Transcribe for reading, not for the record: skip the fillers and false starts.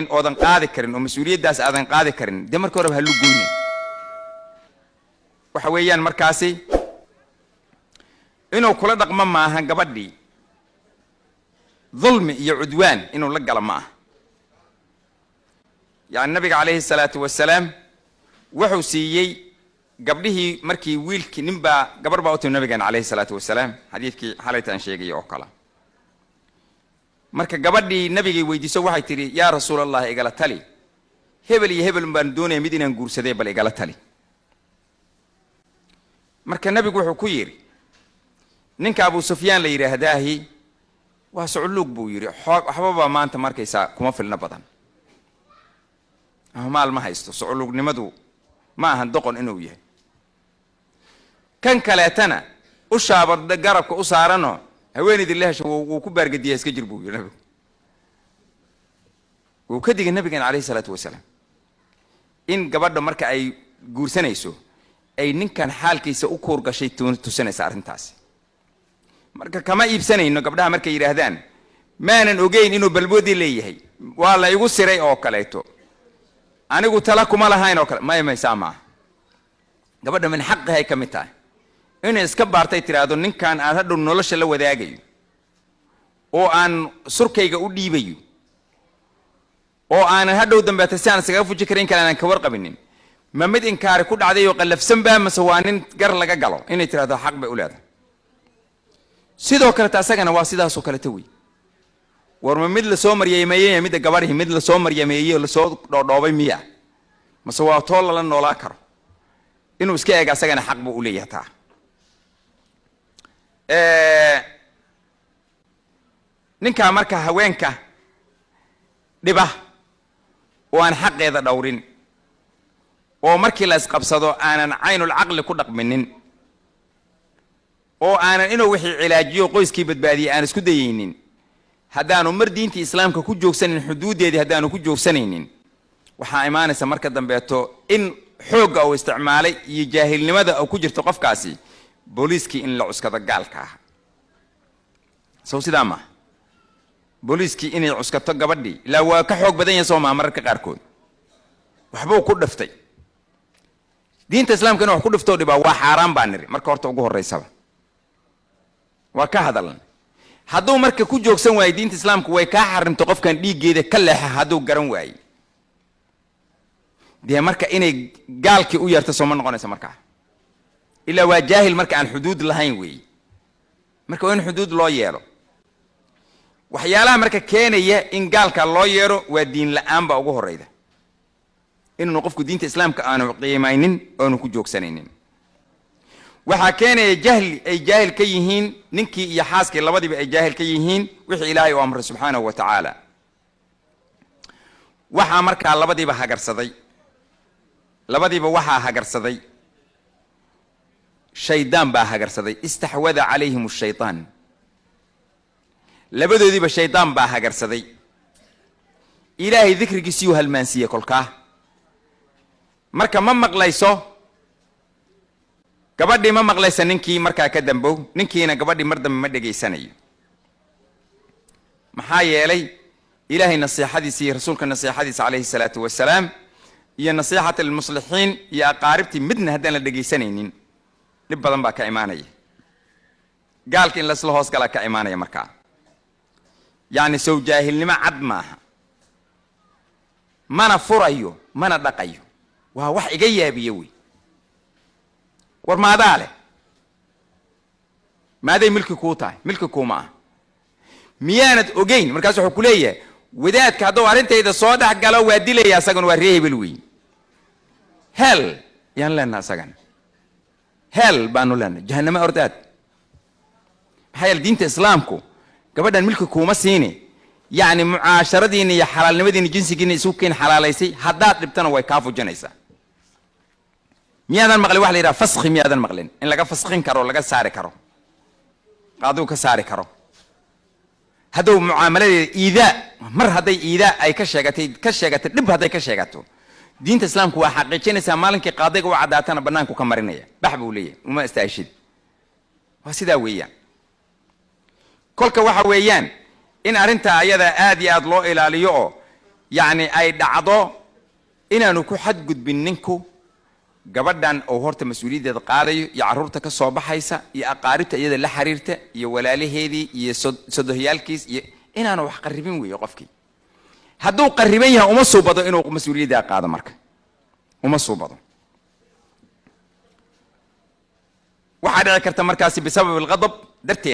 oodan qaadi karin oo mas'uuliyadaas aadan qaadi karin de marka hore halu goynin waxa weeyaan markaasi inuu kula dhaqmo maahan gabadhii ظلم iyo cudwaan inuu la gala ma yaani nabiga kaleey salaatu wasalaam wuxuu siiyay gabdhihii markii wiilkii ninba gabar baa u timid nabiga kaleey salaatu wasalaam xadiidkii xalaytan sheegay oo kala marka gabadhii nabiga weydiiso waxay tiri yaa rasuulallah igala tali hebel iyo hebel baan doonay mid inaan guursaday bal igala tali marka nabigu wuxuu ku yiri ninka Abu Sufyaan la yiraahdaahii waa su'uluug buu yiri waxba maanta markaysa kuma filna badan maal ma haysto su'uluugnimadu ma ahan doqon inuu yahay kan kaleetana u shaabada garabka u saarano haweenidii leesha uu ku baargadiyaa iska jir buu yiri nabigu uu ka digay nabiga kaleey salaatu wasalaam in gabadha marka ay guursanayso ay ninkan xaalkiisa u koor gashay tusanaysa arintaas marka kama iibsanayno gabdhaha markay yiraahdaan maanan ogeyn inuu balboodi leeyahay waa la igu siray oo kaleeto anigu tala kuma lahayn oo kale ma saama gabadha min xaqahay kamita in iska baartay tiraado ninkan aad hadhow nolosha la wadaagayo oo aan surkayga u dhiibayo oo aan hadhow dambe tasaan isaga fuji karin kale aan ka warqabinin ma mid inkaar ku dhacday oo qalafsan baa masawaanin gar laga galo inay tiraado xaq bay u leedahay sidoo kale taasagana waa sidaas oo kale tawi warma mid la soo maryeemayay mid gabadhi mid la soo maryeemayay la soo dhoobay miya masawaa tool la noolaa karo inuu iska eega asagana xaq buu u leeyahay taa ninka marka haweenka dhiba oo aan xaqeeda dhawrin oo markii la isqabsado aanan aynul aqli ku dhaqminin oo aanan inuu wixii cilaajiyo qoyskii badbaadiyay aan isku dayeynin hadaanu mar diintii islaamka ku joogsanin xuduudeedii hadaanu ku joogsanaynin waxa iimaanaysa marka dambeeto in xoog oo isticmaalay iyo jaahilnimada oo ku jirto qofkaasi booliiskii in la cuskado gaalka soo sidaama booliiskii inay cuskato gabadhii ilaa waa ka xoog badan yahay Soomaaliya marka qaarkood waxba ku dhaftay diinta islaamka inuu wax ku dhifto dhibaa waa xaraam baan niri marka horta ugu horeysaba waa ka hadalna hadduu marka ku joogsan waay diinta islaamku way ka xarimto qofkan dhiigeeda ka leexa hadduu garan waay de marka inay gaalkii u yarto soo ma noqonaysa marka ila waa jaahil marka aan xuduud lahayn weey marka in xuduud loo yeelo waxyaalaha marka keenaya in gaalka loo yeero waa diin la'aan ba ugu horeyda inuu qofku diinta islaamka aanu qiimaynin oo ku joogsanaynin waxa keenaya jahli ay jaahil ka yihiin ninkii iyo xaaskii labadiba ay jaahil ka yihiin wixii Ilaahay oo amray subhanahu wa ta'ala waxa marka labadiba hagarsaday shaydaan baa hagarsaday istahwada alayhim ash-shaytaan labadoodiba shaydaan baa hagarsaday Ilaahay dhikrigiisii uu halmaansiye kolka marka ma maqlayso gabadhii ma maqlaysa ninkii markaa ka dambow ninkiina gabadhii mar dambe ma dhageysanayo maxaa yeelay Ilaahay nasiixadiisa iyo rasuulka nasiixadiisa alayhi salaatu wasalaam iyo nasiixat al-muslihiin iyo aqaaribtii midna haddaan la dhageysanaynin dib badan baa ka imaanaya gaalka in la isla hoos gala ka imaanaya markaa yaani soo jaahilnimo cad maaha mana furayo mana dhaqayo waa wax iga yaabiye way war maadaale maaday milki ku tahay milki kuma miyaanad ogeyn markaas wuxuu ku leeyahay wadaadka hadoo arintayda soo dhax galo waa dilaya asagan waa reebel weey hel yaan lana asagan hel baanu lana jahannama ordaad hayl diinta islaamku gabadhan milki kuma siine yaani muaasharadiina iyo xalaalnimadiina jinsigiina isu keen xalaalaysay hadaad dhibtana way ka fujanaysaa miyaadan maqlin wax la yiraahdo fasxi miyaadan maqlin in laga fasxin karo laga saari karo qaaduu ka saari karo haduu muaamaladeeda iida mar haday iida ay ka sheegatay dib haday ka sheegato diinta islaamku waa xaqiijinaysa maalinkii qaadiga uu cadaatana banaanku ka marinaya baxbu leeyahay uma istaashid waa sida weeyaan kolka waxa weeyaan in arinta ayada aad iyo aad loo ilaaliyo يعني أي دعضو إنا نكو حد قد بننكو gabadhan oo horta mas'uuliyadda qaadayo iyo carruurta ka soo baxaysa iyo aqaaribta iyada la xiriirta iyo walaalaheedii iyo sodohiyaalkiis iyo inaan wax qarribin weeyo qofkii hadduu qarriban yahay uma soo bado inuu mas'uuliyadda qaado marka uma soo bado waxa dhici karta markaasi bisabab alghadab darteed